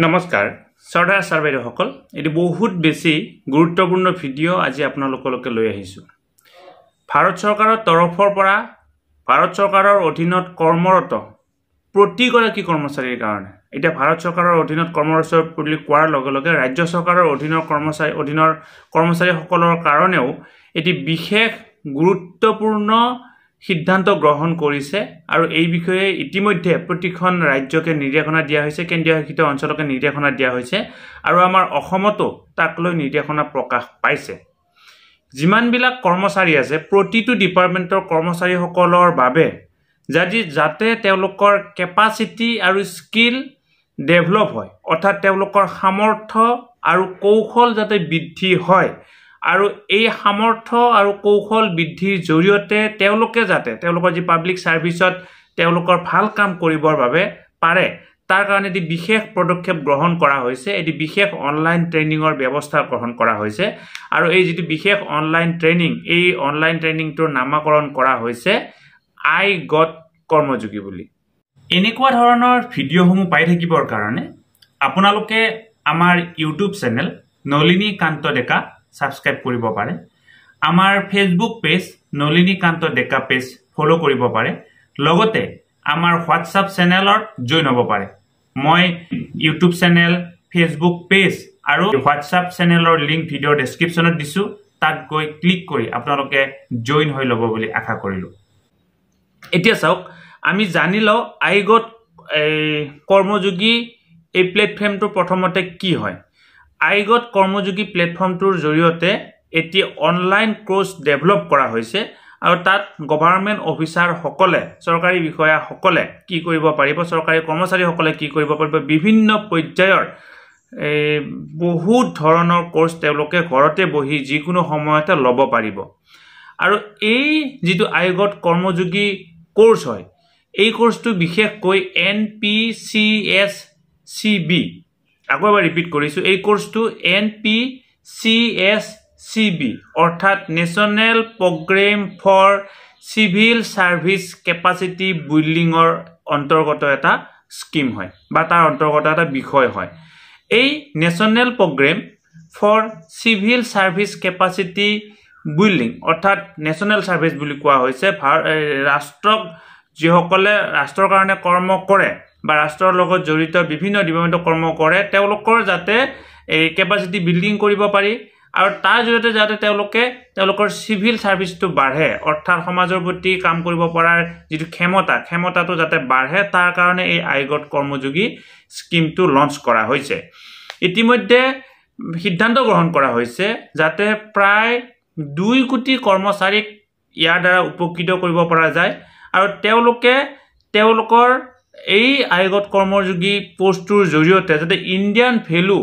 নমস্কাৰ সৰ্দাৰ সাৰ্বাইদেউসকল এটি বহুত বেছি গুৰুত্বপূৰ্ণ ভিডিঅ' আজি আপোনালোকলৈকে লৈ আহিছোঁ ভাৰত চৰকাৰৰ তৰফৰ পৰা ভাৰত চৰকাৰৰ অধীনত কৰ্মৰত প্ৰতিগৰাকী কৰ্মচাৰীৰ কাৰণে এতিয়া ভাৰত চৰকাৰৰ অধীনত কৰ্মৰত বুলি কোৱাৰ লগে লগে ৰাজ্য চৰকাৰৰ অধীনৰ কৰ্মচাৰীসকলৰ কাৰণেও এটি বিশেষ গুৰুত্বপূৰ্ণ সিদ্ধান্ত গ্ৰহণ কৰিছে আৰু এই বিষয়ে ইতিমধ্যে প্ৰতিখন ৰাজ্যকে নিৰ্দেশনা দিয়া হৈছে কেন্দ্ৰীয় শাসিত অঞ্চলকে নিৰ্দেশনা দিয়া হৈছে আৰু আমাৰ অসমতো তাক লৈ নিৰ্দেশনা প্ৰকাশ পাইছে যিমানবিলাক কৰ্মচাৰী আছে প্ৰতিটো ডিপাৰ্টমেণ্টৰ কৰ্মচাৰীসকলৰ বাবে যাতে তেওঁলোকৰ কেপাচিটি আৰু স্কিল ডেভেলপ হয় অৰ্থাৎ তেওঁলোকৰ সামৰ্থ্য আৰু কৌশল যাতে বৃদ্ধি হয় আৰু এই সামৰ্থ্য আৰু কৌশল বৃদ্ধিৰ জৰিয়তে তেওঁলোকে যাতে তেওঁলোকৰ যি পাব্লিক সাৰ্ভিসত তেওঁলোকৰ ভাল কাম কৰিবৰ বাবে পাৰে তাৰ কাৰণে এটি বিশেষ পদক্ষেপ গ্ৰহণ কৰা হৈছে এটি বিশেষ অনলাইন ট্ৰেইনিঙৰ ব্যৱস্থা গ্ৰহণ কৰা হৈছে আৰু এই যেটি বিশেষ অনলাইন ট্ৰেইনিং এই অনলাইন ট্ৰেইনিংটোৰ নামকৰণ কৰা হৈছে আই গট কৰ্মযোগী বুলি এনেকুৱা ধৰণৰ ভিডিঅ'সমূহ পাই থাকিবৰ কাৰণে আপোনালোকে আমাৰ ইউটিউব চেনেল নলিনী কান্ত ডেকা সাবস্ক্ৰাইব কৰিব পাৰে আমাৰ ফেসবুক পেজ নলিনী কান্ত ডেকা পেজ ফলো কৰিব পাৰে লগতে আমাৰ হোৱাটসঅ্যাপ চেনেলত জয়েন হ'ব পাৰে মই ইউটিউব চেনেল ফেসবুক পেজ আৰু হোৱাটসঅ্যাপ চেনেলৰ লিংক ভিডিঅ' ডেসক্ৰিপচনত দিছো তাত গৈ ক্লিক কৰি আপোনালোকে জয়েন হৈ ল'ব বুলি আশা কৰিলো এতিয়া চাওক আমি জানিলো আইগট কৰ্মযোগী এই প্লেটফৰ্মটো প্ৰথমতে কি হয় আইগট কৰ্মযোগী প্লেটফৰ্মটোৰ জৰিয়তে এটি অনলাইন কোৰ্স ডেভেলপ কৰা হৈছে আৰু তাত গভৰ্ণমেণ্ট অফিচাৰ সকলে চৰকাৰী বিষয়া সকলে কি কৰিব পাৰিব চৰকাৰী কৰ্মচাৰী সকলে কি কৰিব পাৰিব বিভিন্ন পৰ্যায়ৰ বহুত ধৰণৰ কোৰ্স তেওঁলোকে ঘৰতে বহি যিকোনো সময়তে ল'ব পাৰিব আৰু এই যেটো আইগট কৰ্মযোগী কোৰ্স হয় এই কোৰ্সটো বিশেষকৈ NPCSCB আকৌ এবাৰ ৰিপিট কৰিছো এই কোৰ্সটো NPCSCB অৰ্থাৎ national programme for civil service capacity বিল্ডিংৰ অন্তৰ্গত এটা স্কিম হয় বা তাৰ অন্তৰ্গত এটা বিষয় হয় এই national programme for civil service capacity building অৰ্থাৎ নেশনেল সাৰ্ভিস বুলি কোৱা হৈছে ৰাষ্ট্ৰক যিসকলে ৰাষ্ট্ৰৰ কাৰণে কৰ্ম কৰে বা ৰাষ্ট্ৰৰ লগত জড়িত বিভিন্ন ডিপাৰ্টমেণ্টৰ কৰ্ম কৰে তেওঁলোকৰ যাতে এই কেপাচিটি বিল্ডিং কৰিব পাৰি আৰু তাৰ জৰিয়তে যাতে তেওঁলোকৰ সিভিল সাৰ্ভিসটো বাঢ়ে অৰ্থাৎ সমাজৰ প্ৰতি কাম কৰিব পৰাৰ যিটো ক্ষমতাটো যাতে বাঢ়ে তাৰ কাৰণে এই আইগট কৰ্মযোগী স্কিমটো লঞ্চ কৰা হৈছে ইতিমধ্যে সিদ্ধান্ত গ্ৰহণ কৰা হৈছে যাতে প্ৰায় 2 কোটি কৰ্মচাৰীক ইয়াৰ দ্বাৰা উপকৃত কৰিব পৰা যায় আৰু তেওঁলোকৰ এই আইগট কৰ্মযোগী পোষ্টটোৰ জৰিয়তে যাতে ইণ্ডিয়ান ভ্যালু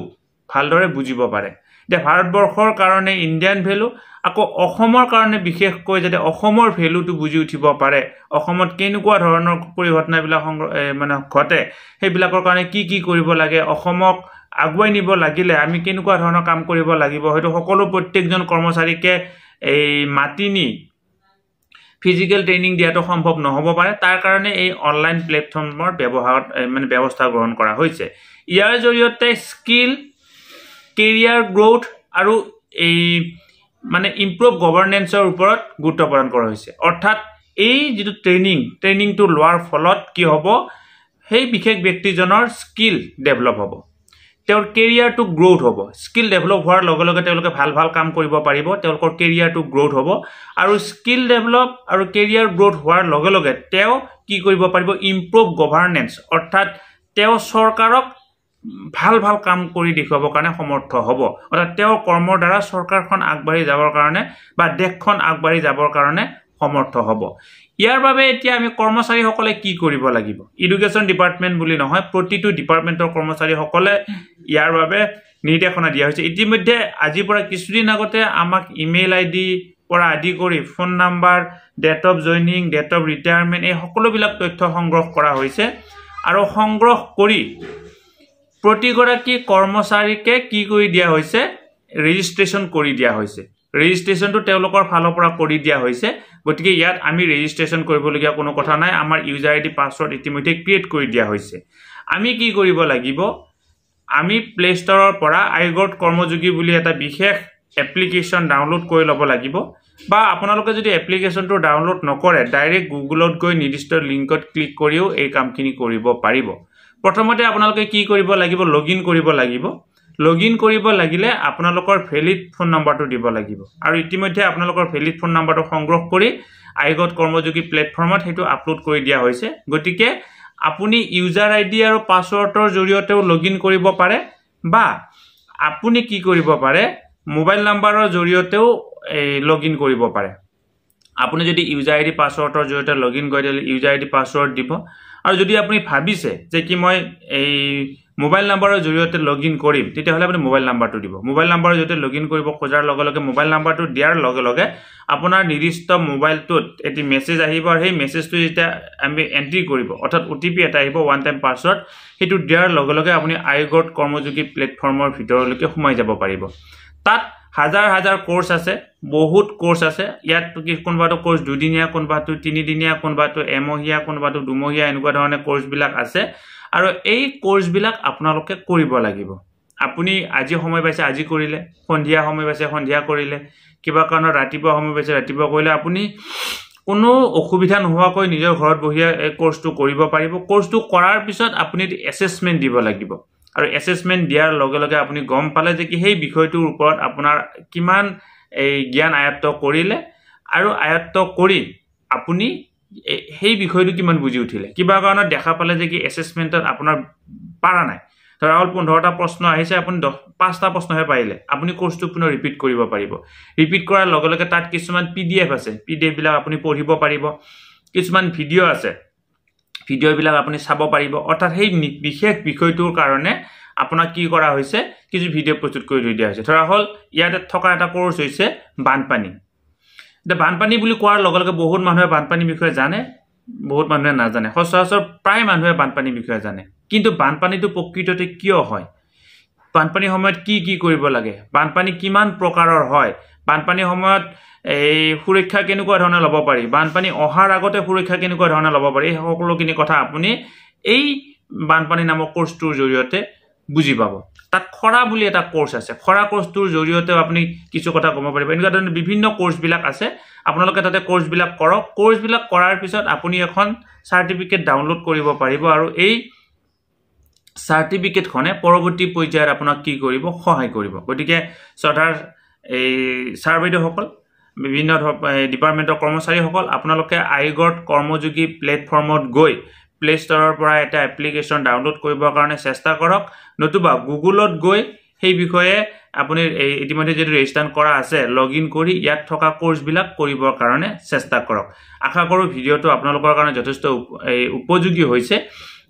ভালদৰে বুজিব পাৰে যে ভাৰতবৰ্ষৰ কাৰণে ইণ্ডিয়ান ভ্যালু আকৌ অসমৰ কাৰণে বিশেষকৈ যাতে অসমৰ ভ্যালুটো বুজি উঠিব পাৰে অসমত কেনেকুৱা ধৰণৰ পৰিঘটনাবিলাক মানে ঘটে সেইবিলাকৰ কাৰণে কি কৰিব লাগে অসমক আগুৱাই নিব লাগিলে আমি কেনেকুৱা ধৰণৰ কাম কৰিব লাগিব হয়তো সকলো প্ৰত্যেকজন কৰ্মচাৰীকে এই মাতিনি ফিজিক্যাল ট্ৰেইনিং দিয়াটো সম্ভৱ নহব পাৰে তাৰ কাৰণে এই অনলাইন প্লেটফৰ্মৰ ব্যৱস্থা গ্ৰহণ কৰা হৈছে ইয়াৰ জৰিয়তে স্কিল কেৰিয়াৰ গ্ৰোথ আৰু এই ইমপ্ৰুভ গভৰ্নেন্সৰ ওপৰত গুৰুত্ব প্ৰদান কৰা হৈছে অৰ্থাৎ এই যেটো ট্ৰেইনিংটো লোৱাৰ ফলত কি হ'ব সেই বিশেষ ব্যক্তিজনৰ স্কিল ডেভেলপ হ'ব তেওঁৰ কেৰিয়াৰটো গ্ৰোথ হ'ব স্কিল ডেভেলপ হোৱাৰ লগে লগে তেওঁলোকে ভাল কাম কৰিব পাৰিব তেওঁলোকৰ কেৰিয়াৰটো গ্ৰোথ হ'ব আৰু স্কিল ডেভেলপ আৰু কেৰিয়াৰ গ্ৰোথ হোৱাৰ লগে লগে তেওঁ কি কৰিব পাৰিব ইমপ্ৰুভ গভৰ্নেন্স অৰ্থাৎ তেওঁ চৰকাৰক ভাল কাম কৰি দেখুৱাব কাৰণে সমৰ্থ হ'ব অৰ্থাৎ তেওঁ কৰ্মৰ দ্বাৰা চৰকাৰখন আগবাঢ়ি যাবৰ কাৰণে বা দেশখন আগবাঢ়ি যাবৰ কাৰণে সমৰ্থ হ'ব ইয়াৰ বাবে এতিয়া আমি কৰ্মচাৰী সকলে কি কৰিব লাগিব এডুকেশ্যন ডিপাৰ্টমেণ্ট বুলি নহয় প্ৰতিটো ডিপাৰ্টমেণ্টৰ কৰ্মচাৰী সকলে ইয়াৰ বাবে নিৰ্দেশনা দিয়া হৈছে ইতিমধ্যে আজিৰ পৰা কিছুদিন আগতে আমাক ইমেইল আইডি পৰা আদি কৰি phone number date of joining date of retirement এই সকলোবিলাক তথ্য সংগ্ৰহ কৰা হৈছে আৰু সংগ্ৰহ কৰি প্ৰতিগৰাকী কৰ্মচাৰীকে কি কৰি দিয়া হৈছে ৰেজিষ্ট্ৰেচন কৰি দিয়া হৈছে ৰেজিষ্ট্ৰেচনটো তেওঁলোকৰ ফালৰ পৰা কৰি দিয়া হৈছে গতিকে ইয়াত আমি ৰেজিষ্ট্ৰেচন কৰিবলগীয়া কোনো কথা নাই আমাৰ ইউজাৰ আইডি পাছৱৰ্ড ইতিমধ্যে ক্ৰিয়েট কৰি দিয়া হৈছে আমি কি কৰিব লাগিব আমি প্লে ষ্টৰৰ পৰা আইগট কৰ্মযোগী বুলি এটা বিশেষ এপ্লিকেশ্যন ডাউনলোড কৰি ল'ব লাগিব বা আপোনালোকে যদি এপ্লিকেশ্যনটো ডাউনলোড নকৰে ডাইৰেক্ট গুগলত গৈ নিৰ্দিষ্ট লিংকত ক্লিক কৰিও এই কামখিনি কৰিব পাৰিব প্ৰথমতে আপোনালোকে কি কৰিব লাগিব লগইন কৰিব লাগিব লগইন কৰিব লাগিলে আপোনালোকৰ ভ্যালিড ফোন নম্বৰটো দিব লাগিব আৰু ইতিমধ্যে আপোনালোকৰ ভ্যালিড ফোন নম্বৰটো সংগ্ৰহ কৰি আইগট কৰ্মযোগী প্লেটফৰ্মত হেতু আপলোড কৰি দিয়া হৈছে গতিকে আপুনি ইউজাৰ আইডি আৰু পাছৱৰ্ডৰ জৰিয়তেও লগইন কৰিব পাৰে বা আপুনি কি কৰিব পাৰে মোবাইল নাম্বাৰৰ জৰিয়তেও লগইন কৰিব পাৰে আপুনি যদি ইউজাৰ আইডি পাছৱৰ্ডৰ জৰিয়তে লগইন কৰি দিলে ইউজাৰ আইডি পাছৱৰ্ড দিব আৰু যদি আপুনি ভাবিছে যে কি মই এই মোবাইল নাম্বাৰৰ জৰিয়তে লগইন কৰিম তেতিয়াহলে আপুনি মোবাইল নাম্বাৰটো দিব মোবাইল নাম্বাৰৰ জৰিয়তে লগইন কৰিব খোজাৰ লগে লগে মোবাইল নাম্বাৰটো দিয়াৰ লগে লগে আপোনাৰ নিৰ্দিষ্ট মোবাইলটোত এটি মেছেজ আহিব আৰু সেই মেছেজটো যেতিয়া আমি এন্ট্ৰি কৰিব অৰ্থাৎ ওটিপি এটা আহিব ওৱান টাইম পাছৱৰ্ড হেতু দিয়াৰ লগে লগে আপুনি আইগট কৰ্মযোগী প্লেটফৰ্মৰ ভিতৰলৈকে সোমাই যাব পাৰিব তাত হাজাৰ হাজাৰ কোৰ্স আছে বহুত কোৰ্স আছে ইয়াত কোনবাটো কোৰ্স দুদিনীয়া কোনবাটো তিনিদিনীয়া কোনবাটো এমহীয়া কোনবাটো দুমহীয়া এনেকুৱা ধৰণৰ কোৰ্স বিলাক আছে আৰু এই কোৰ্স বিলাক আপোনালোকে কৰিব লাগিব আপুনি আজি সময় পাইছে আজি কৰিলে সন্ধিয়া সময় পাইছে সন্ধিয়া কৰিলে কিবা কাৰণত ৰাতিপুৱা সময় পাইছে ৰাতিপুৱা কৰিলে আপুনি কোনো অসুবিধা নোহোৱাকৈ নিজৰ ঘৰত বহি এই কোৰ্সটো কৰিব পাৰিব কোৰ্সটো কৰাৰ পিছত আপুনি এসেসমেন্ট দিব লাগিব আৰু এসেসমেন্ট দিয়াৰ লগে লগে আপুনি গম পালে যে কি সেই বিষয়টোৰ ওপৰত আপোনাৰ কিমান এই জ্ঞান আয়ত্ত কৰিলে আৰু আয়ত্ত কৰি আপুনি সেই বিষয়টো কিমান বুজি উঠিলে কিবা কাৰণত দেখা পালে যে কি এসেসমেন্টত আপোনাৰ পাৰা নাই ধৰা হল 15টা প্ৰশ্ন আহিছে আপুনি 5টা প্ৰশ্নহে পাইলে আপুনি কোৰ্সটো পুনৰ ৰিপিট কৰিব পাৰিব ৰিপিট কৰাৰ লগে লগে তাত কিছুমান পিডিএফ আছে পিডিএফ বিলাক আপুনি পঢ়িব পাৰিব কিছুমান ভিডিও আছে ভিডিও বিলাক আপুনি চাব পাৰিব অৰ্থাৎ সেই বিশেষ বিষয়টোৰ কাৰণে আপোনাক কি কৰা হৈছে কিছু ভিডিও প্ৰস্তুত কৰি দিয়া হৈছে ধৰা হল ইয়াতে থকা এটা কোৰ্স হৈছে বানপানী বানপানী বুলি কোৱাৰ লগে লগে বহুত মানুহে বানপানী বিষয়ে জানে বহুত মানুহে নাজানে সচৰাচৰ প্ৰায় মানুহে বানপানী বিষয়ে জানে কিন্তু বানপানীটো প্ৰকৃততে কিয় হয় বানপানীৰ সময়ত কি কি কৰিব লাগে বানপানী কিমান প্ৰকাৰৰ হয় বানপানীৰ সময়ত এই সুৰক্ষা কেনেকুৱা ধৰণে ল'ব পাৰি বানপানী অহাৰ আগতে সুৰক্ষা কেনেকুৱা ধৰণে ল'ব পাৰি এই সকলোখিনি কথা আপুনি এই বানপানী নামৰ কোৰ্সটোৰ জৰিয়তে বুজি পাব তাত খৰা বুলি এটা কোৰ্স আছে খৰা কোৰ্সটোৰ জৰিয়তে আপুনি কিছু কথা গম পাৰিব এনেকুৱা ধৰণৰ বিভিন্ন কোৰ্স বিলাক আছে আপোনালোকে তাতে কোৰ্স বিলাক কৰক কোৰ্স বিলাক কৰাৰ পিছত আপুনি এখন সাৰ্টিফিকেট ডাউনলোড কৰিব পাৰিব আৰু এই সাৰ্টিফিকেট খনে পৰৱৰ্তী পৰ্যায়ত আপোনাক কি কৰিব সহায় কৰিব গতিকে সদাৰ এই সাৰ্ভেটো সকল বিভিন্ন ডিপাৰ্টমেন্টৰ কৰ্মচাৰীসকল আপোনালোকে আইগট কৰ্মযোগী প্লেটফৰ্মত গৈ প্লে ষ্টৰৰ পৰা এটা এপ্লিকেশ্যন ডাউনলোড কৰিবৰ কাৰণে চেষ্টা কৰক নতুবা গুগলত গৈ সেই বিষয়ে আপুনি ইতিমধ্যে যদি ৰেজিষ্ট্ৰেচন কৰা আছে লগইন কৰি ইয়াত থকা কোৰ্স বিলাক কৰিবৰ কাৰণে চেষ্টা কৰক আশা কৰো ভিডিওটো আপোনালোকৰ কাৰণে যথেষ্ট উপযোগী হৈছে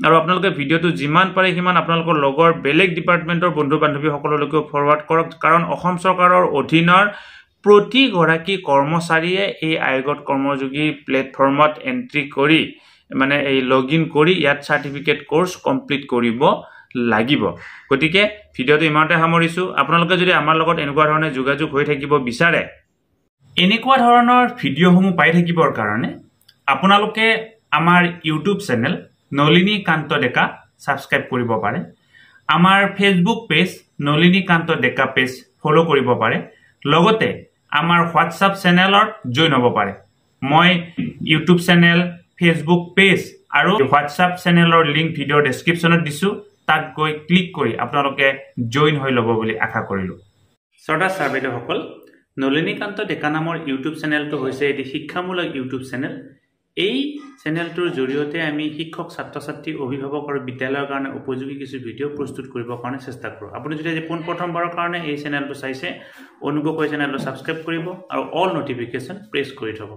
আৰু আপোনালোকে ভিডিওটো যিমান পাৰে সিমান আপোনালোকৰ লগৰ বেলেগ ডিপাৰ্টমেন্টৰ বন্ধু বান্ধৱী সকললৈকে ফৰৱাৰ্ড কৰক কাৰণ অসম চৰকাৰৰ অধীনৰ প্ৰতি গৰাকী কৰ্মচাৰীয়ে এই আইগট কৰ্মযোগী প্লেটফৰ্মত এন্ট্ৰি কৰি মানে এই লগইন কৰি ইয়াত সাৰ্টিফিকেট কোৰ্স কমপ্লিট কৰিব লাগিব গতিকে ভিডিওটো ইমানতে সামৰিছো আপোনালোকে যদি আমাৰ লগত এনেকুৱা ধৰণে যোগাযোগ হৈ থাকিব বিচাৰে এনেকুৱা ধৰণৰ ভিডিওসমূহ পাই থাকিবৰ কাৰণে আপোনালোকে আমাৰ ইউটিউব চেনেল নলিনী কান্ত ডেকা সাবস্ক্ৰাইব কৰিব পাৰে আমাৰ ফেসবুক পেজ নলিনী কান্ত ডেকা পেজ ফলো কৰিব পাৰে লগতে আমাৰ হোৱাটছআপ চেনেলত জয়েন হ'ব পাৰে মই ইউটিউব চেনেল ফেসবুক পেজ আৰু হোৱাটছআপ চেনেলৰ লিংক ভিডিও ডেসক্ৰিপচনত দিছো তাক গৈ ক্লিক কৰি আপোনালোকে জয়েন হৈ ল'ব বুলি আশা কৰিলো সদা সাৰ্ভেটো সকল নলিনী কান্ত ডেকা নামৰ ইউটিউব চেনেলটো হৈছে এটি শিক্ষামূলক ইউটিউব চেনেল এই চেনেলটোৰ জৰিয়তে আমি শিক্ষক ছাত্ৰ ছাত্ৰী অভিভাৱক আৰু বিদ্যালয়ৰ কাৰণে উপযোগী কিছু ভিডিও প্ৰস্তুত কৰিবৰ কাৰণে চেষ্টা কৰোঁ আপুনি যদি আজি প্ৰথমবাৰৰ কাৰণে এই চেনেলটো চাইছে অনুগ্ৰহ কৰি চেনেলটো সাবস্ক্ৰাইব কৰিব আৰু অল নটিফিকেশন প্ৰেছ কৰি থব